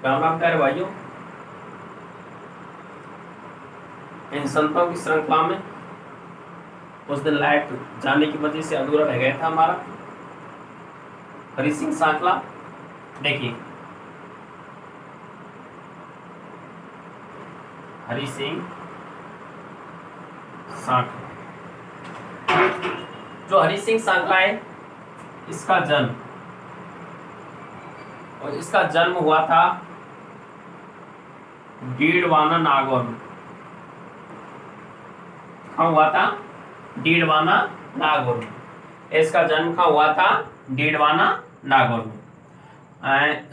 राम राम प्यारे भाइयों। इन संतों की श्रृंखला में उस दिन लाइट जाने की वजह से अधूरा रह गया था हमारा हरि सिंह सांकला। देखिए, हरि सिंह सांकला, जो हरि सिंह सांकला है, इसका जन्म हुआ था डीडवाना नागौर में। कहाँ हुआ था? डीडवाना नागौर में। इसका जन्म कहाँ हुआ था? डीडवाना नागौर में।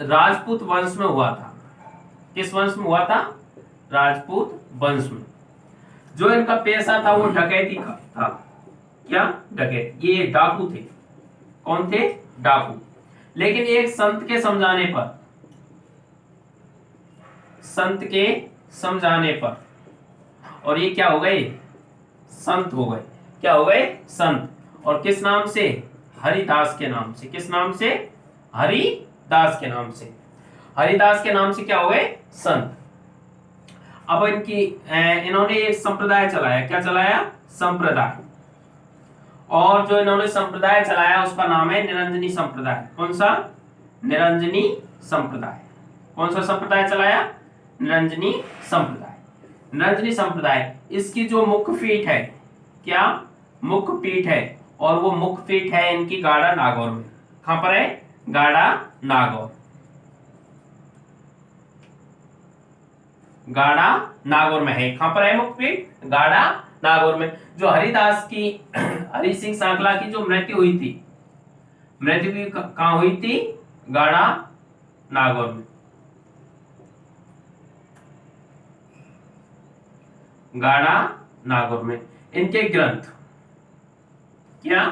राजपूत वंश में हुआ था। किस वंश में हुआ था? राजपूत वंश में। जो इनका पेशा था वो डकैती का था। क्या? डकैत। ये डाकू थे। कौन थे? डाकू। लेकिन एक संत के समझाने पर और ये क्या हो गए? संत हो गए। क्या हो गए? संत। और किस नाम से? हरिदास के नाम से। किस नाम से? हरिदास के नाम से। हरिदास के नाम से क्या हो गए? संत। अब इन्होंने एक संप्रदाय चलाया। क्या चलाया? संप्रदाय। और जो इन्होंने संप्रदाय चलाया उसका नाम है निरंजनी संप्रदाय। कौन सा? निरंजनी संप्रदाय। कौन सा संप्रदाय चलाया? निरंजनी संप्रदाय। निरंजनी संप्रदाय, इसकी जो मुख्य पीठ है, क्या मुख्य पीठ है? और वो मुख्य पीठ है इनकी गाड़ा नागौर में। कहां पर है? गाड़ा नागौर। गाड़ा नागौर में है। कहां पर है मुख्य पीठ? गाड़ा नागौर में। जो हरि सिंह सांकला की जो मृत्यु हुई थी, मृत्यु भी कहां हुई थी? गाड़ा नागौर में। गाड़ा नागौर में। इनके ग्रंथ, क्या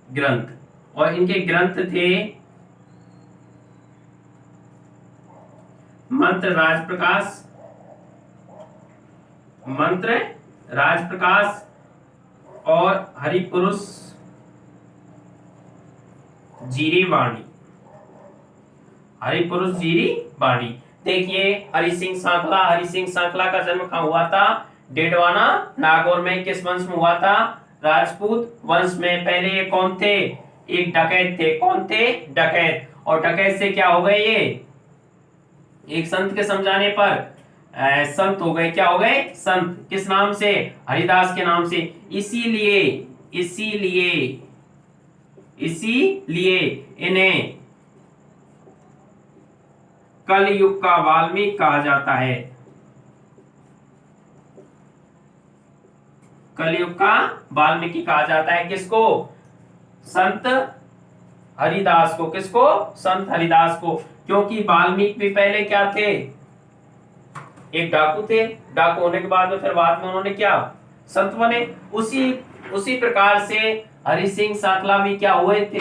ग्रंथ? और इनके ग्रंथ थे मंत्र राज प्रकाश और हरिपुरुष जीरी वाणी। हरिपुरुष जीरी वाणी। देखिए, हरि सिंह सांकला का जन्म कहां हुआ था? डेडवाना नागौर में। किस वंश में हुआ था? राजपूत वंश में। पहले ये कौन थे? एक डकैत थे। कौन थे? डकैत। और डकैत से क्या हो गए? ये एक संत के समझाने पर संत हो गए। क्या हो गए? संत। किस नाम से? हरिदास के नाम से। इसीलिए इन्हें कलयुग का वाल्मीकि कहा जाता है। कलयुग का वाल्मीकि कहा जाता है। किसको? संत हरिदास को। किसको? संत हरिदास को। क्योंकि वाल्मीकि भी पहले क्या थे? एक डाकू थे। डाकू होने के बाद में फिर बाद में उन्होंने क्या? संत बने। उसी प्रकार से हरि सिंह सांकला भी क्या हुए थे?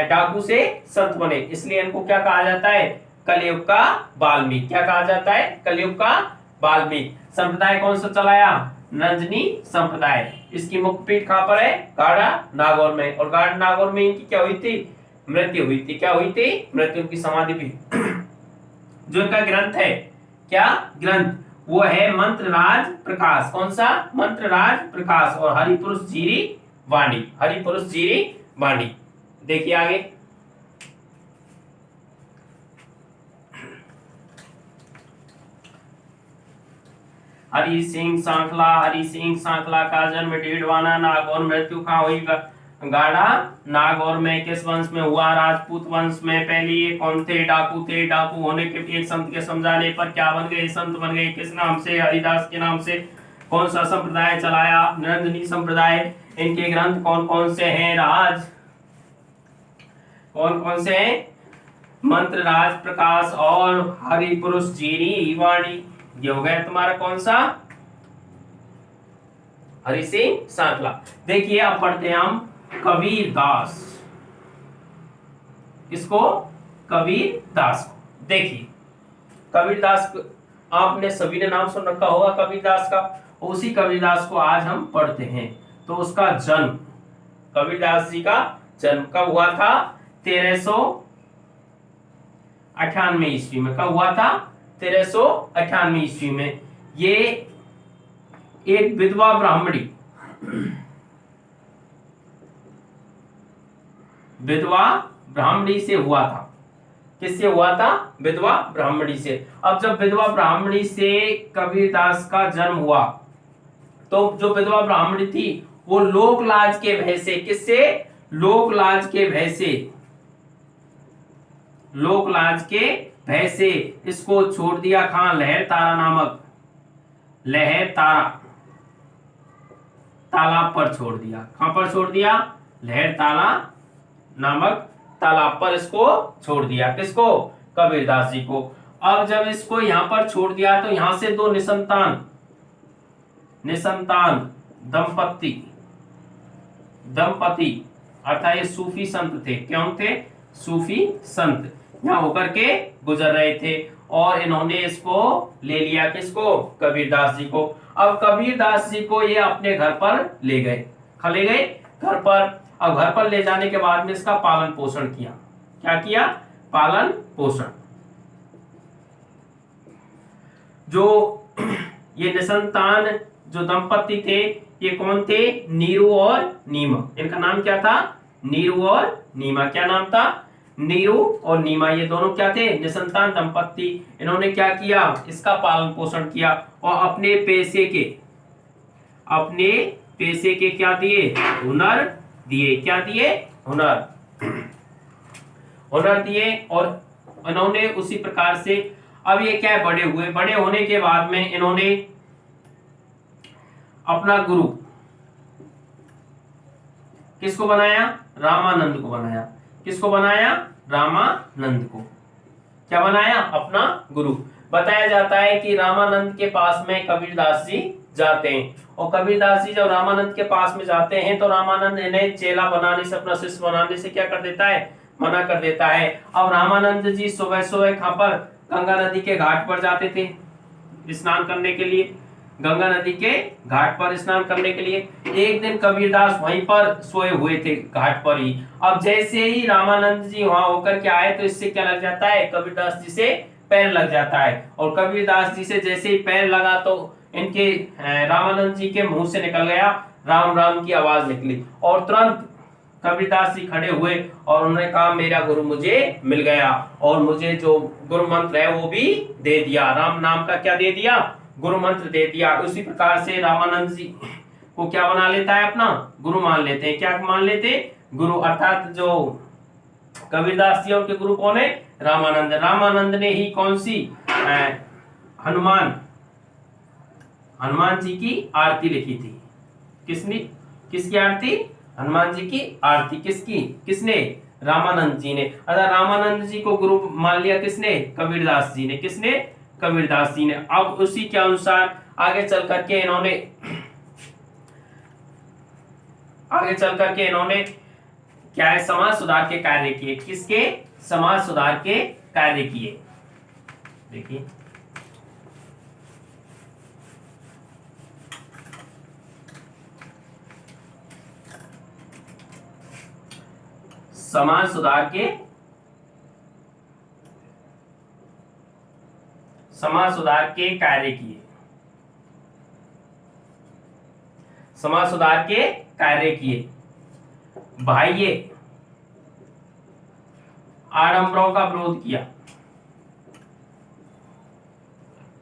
डाकू से संत बने। इसलिए इनको क्या कहा जाता है? कलयुग का वाल्मीकि। क्या कहा जाता है? कलयुग का वाल्मीकि। संप्रदाय कौन सा चलाया? निरंजनी संप्रदाय। इसकी मुख्य पीठ कहां पर है? गाड़ा नागौर में। और गाड़ा नागौर में इनकी क्या हुई थी? मृत्यु हुई थी। क्या हुई थी? मृत्यु। उनकी समाधि भी। जो इनका ग्रंथ है, क्या ग्रंथ? वो है मंत्र राज प्रकाश। कौन सा? मंत्र राज प्रकाश और हरिपुरुष जीरी वाणी। हरिपुरुष जीरी वाणी। देखिए आगे, हरि सिंह सांकला का जन्म डीडवाना नागौर। मृत्यु कहां हुई? गाड़ा नागौर में। किस वंश में हुआ? राजपूत वंश में। पहले ये कौन थे? डाकू थे। डाकू होने के एक संत के समझाने पर क्या बन गए? संत बन गए। किस नाम से? हरिदास के नाम से। कौन सा संप्रदाय चलाया? निरंजनी संप्रदाय। इनके ग्रंथ कौन कौन से हैं? कौन कौन से हैं? मंत्र राज प्रकाश और हरिपुरुष जीरी वाणी। ये हो गया तुम्हारा कौन सा? हरि सिंह सांकला। देखिए, अब पढ़ते हैं हम कबीरदास। किसको? कबीरदास को। देखिए, कबीरदास आपने सभी ने नाम सुन रखा होगा कबीरदास का। उसी कबीरदास को आज हम पढ़ते हैं। तो उसका जन्म, कबीरदास जी का जन्म कब हुआ था? 98 ईस्वी में। कब हुआ था? 1398 ईस्वी में। ये एक विधवा ब्राह्मणी, विधवा ब्राह्मणी से हुआ था। किससे हुआ था? विधवा ब्राह्मणी से। अब जब विधवा ब्राह्मणी से कबीरदास का जन्म हुआ तो जो विधवा ब्राह्मणी थी वो लोक लाज के भय से, किससे? लोक लाज के भय से, लोक लाज के भय से इसको छोड़ दिया कहां? लहर तारा नामक, लहर तारा तालाब पर छोड़ दिया। कहां पर छोड़ दिया? लहर ताला नामक तालाब पर इसको छोड़ दिया। किसको? कबीरदास जी को। अब जब इसको यहां पर छोड़ दिया तो यहां से दो निसंतान दंपति अर्थात ये सूफी संत थे। क्यों थे? सूफी संत यहाँ होकर के गुजर रहे थे और इन्होंने इसको ले लिया। किसको? कबीरदास जी को। अब कबीरदास जी को ये अपने घर पर ले गए। ले गए घर पर। अब घर पर ले जाने के बाद में इसका पालन पोषण किया। क्या किया? पालन पोषण। जो ये निसंतान जो दंपति थे ये कौन थे? नीरू और नीमा। इनका नाम क्या था? नीरू और नीमा। क्या नाम था? नीरू और नीमा। ये दोनों क्या थे? निसंतान दंपति। इन्होंने क्या किया? इसका पालन पोषण किया और अपने पैसे के क्या दिए? हुनर दिए। क्या दिए? हुनर दिए। और इन्होंने उसी प्रकार से अब ये क्या है? बड़े हुए। बड़े होने के बाद में इन्होंने अपना गुरु किसको बनाया? रामानंद को बनाया। किसको बनाया? रामानंद को। क्या बनाया? अपना गुरु। बताया जाता है कि रामानंद के पास में कबीरदास जी जाते हैं और कबीरदास जी जब रामानंद के पास में जाते हैं तो रामानंद इन्हें चेला बनाने से, अपना शिष्य बनाने से क्या कर देता है? मना कर देता है। अब रामानंद जी सुबह सुबह कहां पर? गंगा नदी के घाट पर जाते थे स्नान करने के लिए। गंगा नदी के घाट पर स्नान करने के लिए। एक दिन कबीरदास वहीं पर सोए हुए थे घाट पर ही। अब जैसे ही रामानंद जी वहां होकर के आए तो इससे क्या लग जाता है? कबीरदास जी से पैर लग जाता है और कबीरदास जी से जैसे ही पैर लगा तो इनके रामानंद जी के मुंह से निकल गया राम राम की आवाज निकली और तुरंत कबीरदास जी खड़े हुए और उन्होंने कहा मेरा गुरु मुझे मिल गया और मुझे जो गुरु मंत्र है वो भी दे दिया। राम नाम का क्या दे दिया? गुरु मंत्र दे दिया। उसी प्रकार से रामानंद जी को क्या बना लेता है? अपना गुरु मान लेते हैं। क्या मान लेते? गुरु। अर्थात जो कबीरदास जी उनके गुरु कौन है? रामानंद। रामानंद ने ही कौन सी? हनुमान जी की आरती लिखी थी। किसकी आरती? हनुमान जी की आरती। किसने? रामानंद जी ने। अर्थात रामानंद जी को गुरु मान लिया किसने? कबीरदास जी ने। किसने? कबीरदास जी ने। अब उसी के अनुसार आगे चल करके इन्होंने क्या है? समाज सुधार के कार्य किए। किसके? समाज सुधार के कार्य किए। देखिए समाज सुधार के कार्य किए। समाज सुधार के कार्य किए। बाह्य आडंबरों का विरोध किया।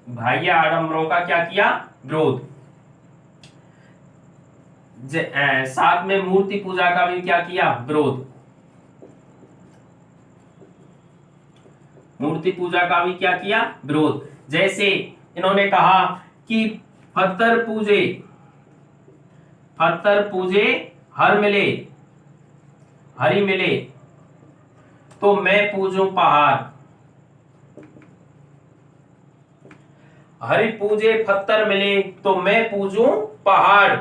बाह्य आडंबरों का क्या किया? विरोध। साथ में मूर्ति पूजा का भी क्या किया? विरोध। मूर्ति पूजा का भी क्या किया? विरोध। जैसे इन्होंने कहा कि पत्थर पूजे हरि मिले तो मैं पूजूं पहाड़। हरि पूजे पत्थर मिले तो मैं पूजूं पहाड़।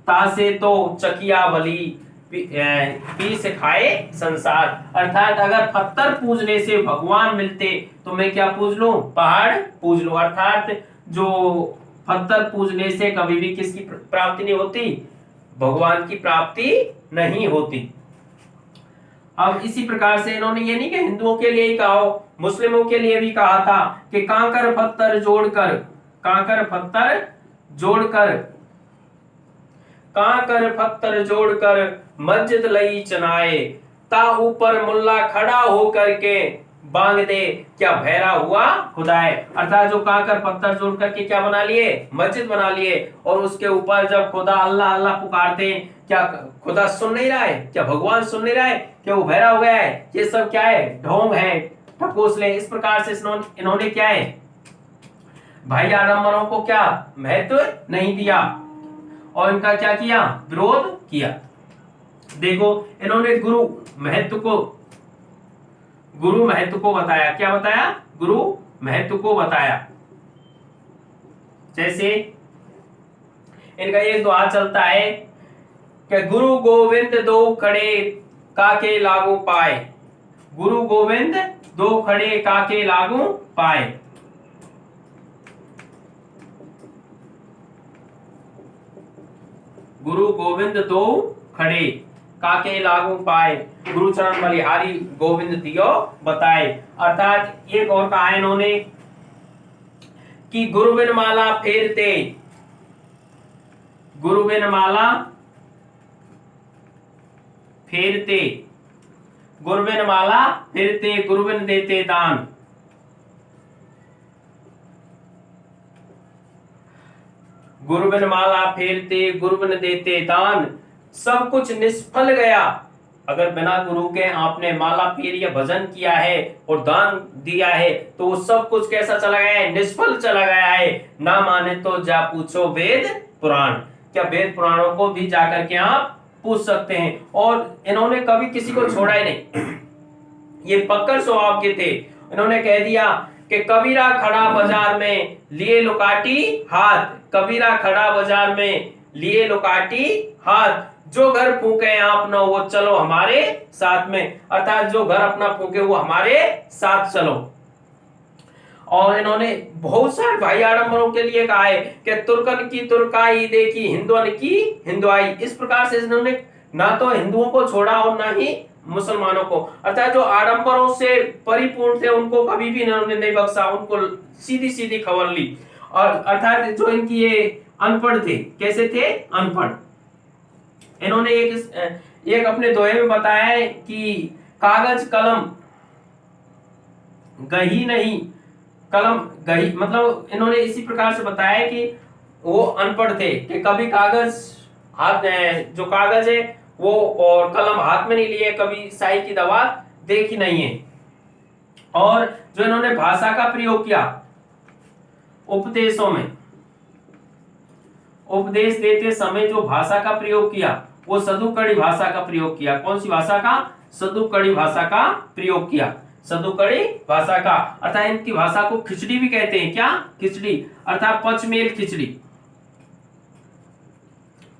तासे तो चकिया बली पीस खाए संसार। अर्थात अगर पत्थर पूजने से भगवान मिलते तो मैं क्या पूज लूं? पहाड़ पूज लूं। अर्थात जो पत्थर पूजने से कभी भी किसकी प्राप्ति नहीं होती? भगवान की प्राप्ति नहीं होती। अब इसी प्रकार से इन्होंने ये नहीं कि हिंदुओं के लिए ही कहा हो, मुस्लिमों के लिए भी कहा था कि कांकर पत्थर जोड़कर, कांकर पत्थर जोड़कर, कांकर पत्थर जोड़कर मस्जिद लई चनाए, ता ऊपर मुल्ला खड़ा हो करके बांग दे, क्या भैरा हुआ खुदाए। अर्थात जो कांकर पत्थर जोड़ करके क्या बना लिए, मस्जिद बना लिए, और उसके ऊपर जब खुदा अल्लाह अल्लाह पुकारते हैं, क्या खुदा सुन नहीं रहा है, क्या भगवान सुन नहीं रहा है, क्या वो भैरा हो गया है, ये सब क्या है, ढोंग है, ठकोसले। इस प्रकार से इन्होंने क्या है, भाई आडम्बरों को क्या महत्व नहीं दिया और इनका क्या किया, विरोध किया। देखो इन्होंने गुरु महत्व को बताया, क्या बताया, गुरु महत्व को बताया। जैसे इनका एक दुआ चलता है कि गुरु गोविंद दो खड़े काके लागू पाए, गुरु गोविंद दो खड़े काके लागू पाए। गुरु गोविंद दो खड़े काके लागू पाए, गुरु चरण बलिहारी गोविंद दियो बताए। अर्थात एक और कहा इन्होंने कि गुरु बिन माला फेरते, गुरु बिन माला फेरते, गुरु बिन माला फेरते, गुरु बिन देते दान, गुरु बिन माला फेरते, गुरु बिन देते दान, सब कुछ निष्फल गया। अगर बिना गुरु के आपने माला फेर या भजन किया है और दान दिया है तो वो सब कुछ कैसा चला गया है, निष्फल चला गया है। ना माने तो जा पूछो वेद पुराण, क्या वेद पुराणों को भी जाकर के आप पूछ सकते हैं। और इन्होंने कभी किसी को छोड़ा ही नहीं, ये पक्कर स्वभाव के थे। इन्होंने कह दिया कि कबीरा खड़ा बाजार में लिए लुकाटी हाथ, कबीरा खड़ा बाजार में लिए लुकाटी हाथ, जो घर फूके आप न वो चलो हमारे साथ में। अर्थात जो घर अपना फूके वो हमारे साथ चलो। और इन्होंने बहुत सारे भाई आडम्बरों के लिए कहा है कि तुर्कन की तुर्काई देखी, हिंदुअन की हिंदुआई। इस प्रकार से इन्होंने ना तो हिंदुओं को छोड़ा और ना ही मुसलमानों को। अर्थात जो आडंबरों से परिपूर्ण थे उनको कभी भी इन्होंने नहीं बख्शा, उनको सीधी सीधी खबर ली। और अर्थात जो इनकी ये अनपढ़ थे, कैसे थे, अनपढ़। इन्होंने एक अपने दोहे में बताया है कि कागज कलम गही नहीं, कलम गही, मतलब इन्होंने इसी प्रकार से बताया कि वो अनपढ़ थे कि कभी कागज हाथ, जो कागज है वो और कलम हाथ में नहीं लिए, कभी स्याही की दवा देखी नहीं है। और जो इन्होंने भाषा का प्रयोग किया उपदेशों में, उपदेश देते समय जो भाषा का प्रयोग किया वो सदुकड़ी भाषा का प्रयोग किया। कौन सी भाषा का, सदुकड़ी भाषा का प्रयोग किया, सदुकड़ी भाषा का। अर्थात इनकी भाषा को खिचड़ी भी कहते हैं, क्या, खिचड़ी, अर्थात पंचमेल खिचड़ी,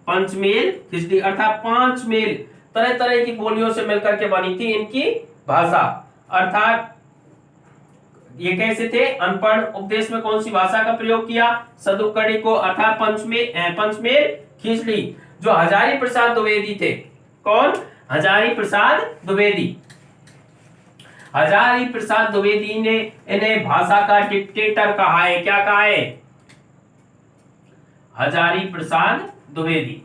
पंचमेल खिचड़ी, अर्थात 5 मेल तरह तरह की बोलियों से मिलकर के बनी थी इनकी भाषा। अर्थात ये कैसे थे, अनपढ़। उपदेश में कौन सी भाषा का प्रयोग किया, सदुकड़ी को, अर्थात पंचमेल खिचड़ी। जो हजारी प्रसाद द्विवेदी थे, कौन, हजारी प्रसाद द्विवेदी। हजारी प्रसाद द्विवेदी ने इन्हें भाषा का डिक्टेटर कहा है। क्या कहा है, हजारी प्रसाद द्विवेदी,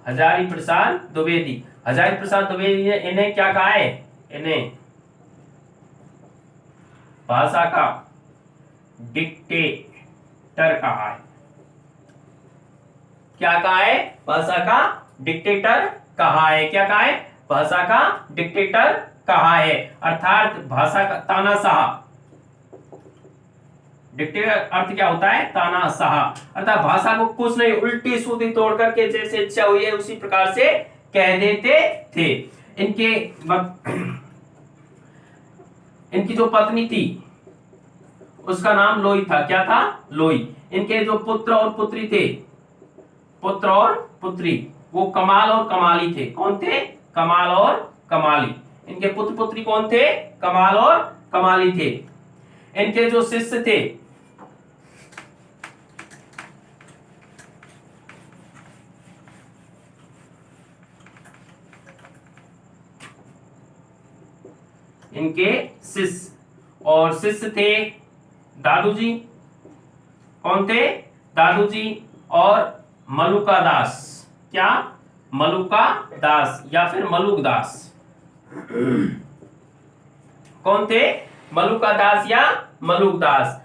हजारी प्रसाद द्विवेदी। हजारी प्रसाद द्विवेदी ने इन्हें क्या कहा है, इन्हें भाषा का डिक्टेटर कहा है। क्या कहा है, भाषा का डिक्टेटर कहा है। क्या कहा है, भाषा का डिक्टेटर कहा है। अर्थात भाषा का तानाशाह, डिक्टेटर अर्थ क्या होता है, तानाशाह। अर्थात भाषा को कुछ नहीं, उल्टी सूदी तोड़ करके जैसे इच्छा हुई है उसी प्रकार से कह देते थे। इनकी जो पत्नी थी उसका नाम लोई था। क्या था, लोई। इनके जो पुत्र और पुत्री थे, पुत्र और पुत्री, वो कमाल और कमाली थे। कौन थे, कमाल और कमाली। इनके पुत्र पुत्री कौन थे, कमाल और कमाली थे। इनके जो शिष्य थे, इनके शिष्य, और शिष्य थे दादू जी। कौन थे? दादू जी और मलुका दास। क्या? मलुका दास या फिर मलुक दास। कौन थे? मलुका दास या मलुक दास।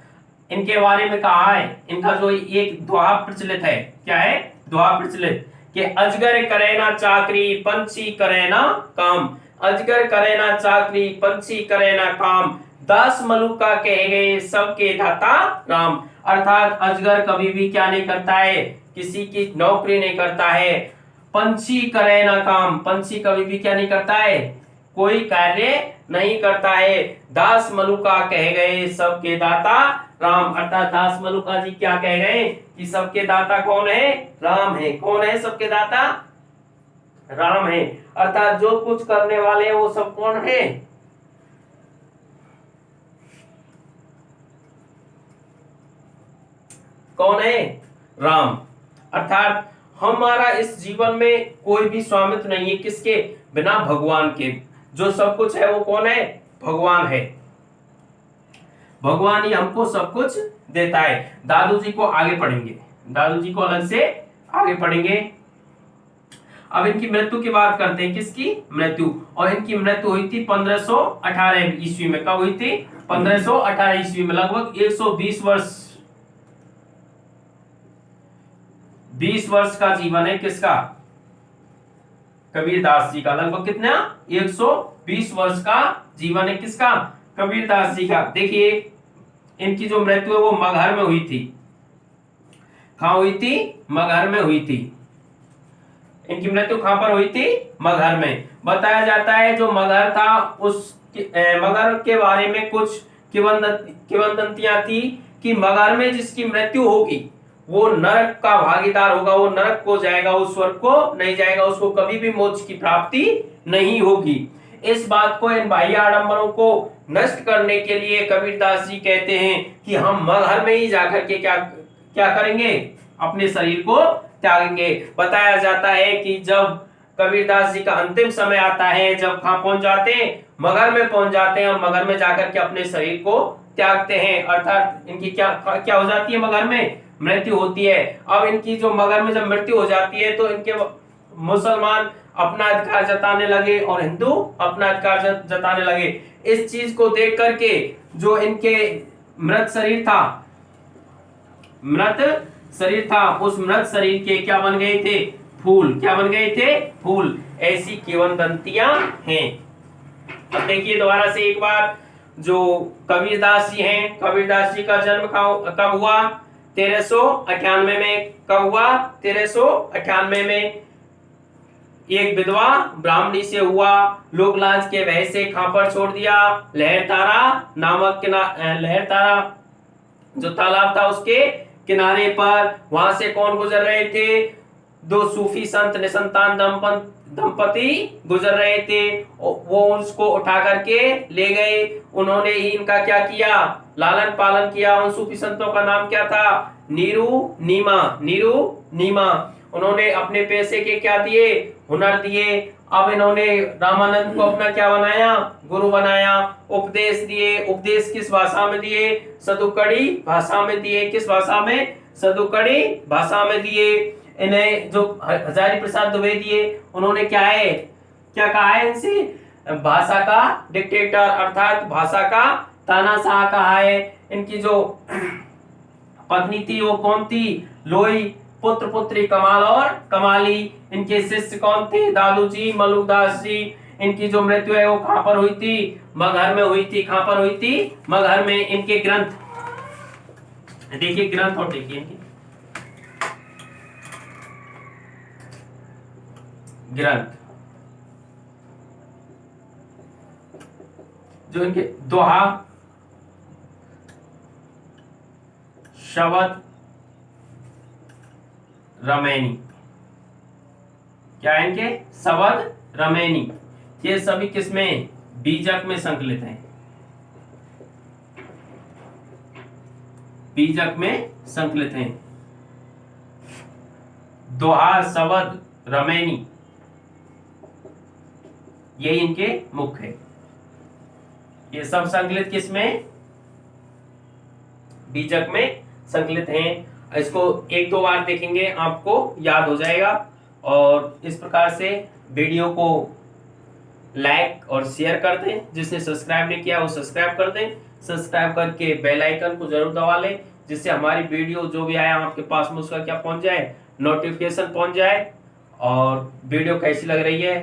इनके बारे में कहा है, इनका जो एक दोहा प्रचलित है, क्या है? दोहा प्रचलित कि अजगर करे ना चाकरी, पंछी करे ना काम। अजगर करे ना चाकरी, पंछी करे ना काम, दास मलुका कहे गए सबके दाता राम। अर्थात अजगर कभी भी क्या नहीं करता है? किसी की नौकरी नहीं करता है। पंछी करे ना काम, पंछी कभी भी क्या नहीं करता है? कोई कार्य नहीं करता है। दास मलुका कहे गए सबके दाता राम। अर्थात दास मलुका जी क्या कह गए कि सबके दाता कौन है? राम है। कौन है सबके दाता? राम है। अर्थात जो कुछ करने वाले हैं वो सब कौन है? कौन है? राम। अर्थात हमारा इस जीवन में कोई भी स्वामित्व नहीं है, किसके बिना? भगवान के। जो सब कुछ है वो कौन है? भगवान है। भगवान ही हमको सब कुछ देता है। दादू जी को आगे पढ़ेंगे, दादू जी को अलग से आगे पढ़ेंगे। अब इनकी मृत्यु की बात करते हैं। किसकी मृत्यु? और इनकी मृत्यु हुई थी 1518 ईस्वी में। कब हुई थी? 1518 ईस्वी में। लगभग 120 वर्ष, 20 वर्ष का जीवन है किसका? कबीरदास जी का। लगभग कितना? 120 वर्ष का जीवन है किसका? कबीरदास जी का। देखिए इनकी जो मृत्यु है वो मगहर में हुई थी। कहां हुई थी? मगहर में हुई थी। इनकी मृत्यु कहां पर हुई थी? मगहर में। बताया जाता है जो मगहर था उस मगहर के बारे में कुछ किंवदंतियां थी कि मगहर में जिसकी मृत्यु होगी वो नरक का भागीदार होगा, वो नरक को जाएगा, उस स्वर्ग को नहीं जाएगा, उसको कभी भी मोक्ष की प्राप्ति नहीं होगी। इस बात को, इन बाह्य आडंबरों को नष्ट करने के लिए कबीरदास जी कहते हैं कि हम मगहर में ही जाकर के क्या क्या करेंगे? अपने शरीर को त्यागेंगे। बताया जाता है कि जब कबीरदास जी का अंतिम समय आता है, जब कहां पहुंच जाते हैं? मगहर में पहुंच जाते हैं, और मगहर में जाकर के अपने शरीर को त्यागते हैं। अर्थात इनकी क्या क्या हो जाती है? मगहर में मृत्यु होती है। अब इनकी जो मगहर में जब मृत्यु हो जाती है तो इनके मुसलमान अपना अधिकार जताने लगे और हिंदू अपना अधिकार जताने लगे। इस चीज को देख करके जो इनके मृत शरीर था, उस मृत शरीर के क्या बन गए थे? फूल। क्या बन गए थे? फूल। ऐसी किंवदंतियां हैं। अब देखिए दोबारा से एक बार, जो कबीरदास जी हैं, कबीरदास जी का जन्म कब हुआ? 1398 में। कब हुआ? 1398 में। एक विधवा ब्राह्मणी से हुआ। लोक लाज के भय से खापर छोड़ दिया। लहर तारा जो तालाब था उसके किनारे पर, वहां से कौन गुजर रहे थे? दो सूफी संत निसंतान दंपति गुजर रहे थे। वो उसको उठा करके ले गए। उन्होंने ही इनका क्या किया? लालन पालन किया। उन सूफी संतों का नाम क्या था? नीरू नीमा। उन्होंने अपने पैसे के क्या दिए? हुनर दिए। अब इन्होंने रामानंद को अपना क्या बनाया? गुरु बनाया। उपदेश दिए। उपदेश किस भाषा में दिए? सदुकड़ी भाषा में दिए। किस भाषा में? सदुकड़ी भाषा में दिए। इन्हें जो हजारी प्रसाद द्विवेदी दिए, उन्होंने क्या है, क्या कहा है इनसे? भाषा का डिक्टेटर, अर्थात भाषा का तानाशाह कहा है। इनकी जो पत्नी थी वो कौन थी? लोई। पुत्र पुत्री कमाल और कमाली। इनके शिष्य कौन थे? दादू जी, मलुक दास जी। इनकी जो मृत्यु है वो कहां पर हुई थी? मगहर में हुई थी। कहां पर हुई थी? मगहर में। इनके ग्रंथ देखिए, ग्रंथ और देखिए इनके ग्रंथ, जो इनके दोहा, शब्द, रमैनी। क्या है इनके? शब्द, रमैनी। ये सभी किसमें? बीजक में संकलित हैं। बीजक में संकलित हैं। दोहा, शब्द, रमैनी, ये इनके मुख्य है। ये सब संकलित किसमें, बीजक में संकलित हैं। इसको एक दो बार देखेंगे आपको याद हो जाएगा। और इस प्रकार से वीडियो को लाइक और शेयर कर दें, जिसने सब्सक्राइब नहीं किया वो सब्सक्राइब कर दें, सब्सक्राइब करके बेल आइकन को जरूर दबा लें, जिससे हमारी वीडियो जो भी आया आपके पास में उसका क्या पहुंच जाए, नोटिफिकेशन पहुंच जाए। और वीडियो कैसी लग रही है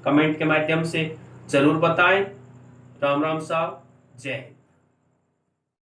कमेंट के माध्यम से जरूर बताएं। राम राम साहब, जय हिंद।